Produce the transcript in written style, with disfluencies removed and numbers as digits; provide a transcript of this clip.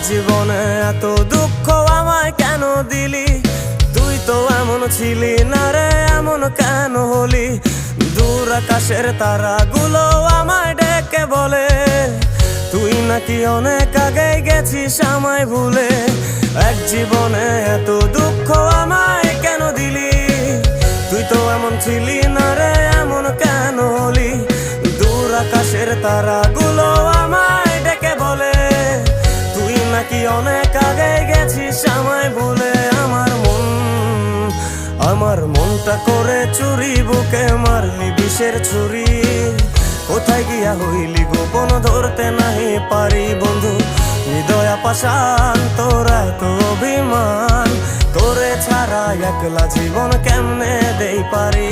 জীবনে এত দুঃখ আমায় কেন দিলি? তুই তো এমন ছিলি না রে, এমন কেন হলি? দূর আকাশের তারাগুলো আমায় ডেকে বলে তুই নাকি অনেক আগে গেছিস আমায় ভুলে। এক জীবনে এত দুঃখ আমায় কেন দিলি? তুই তো এমন ছিলি না রে, এমন কেন হলি? দূর আকাশের তারাগুলো আমায় ডেকে বলে তুই নাকি অনেক আগে গেছিস আমায় ভুলে। আমার মনটা করে চুরি, বুকে মারলি বিষের ছুরি। কোথায় গিয়া হইলি গোপন ধরতে নাহি পারি বন্ধু। হৃদয় পাষাণ তোর এত অভিমান, তোরে ছাড়া একলা জীবন কেমনে দেই পারি?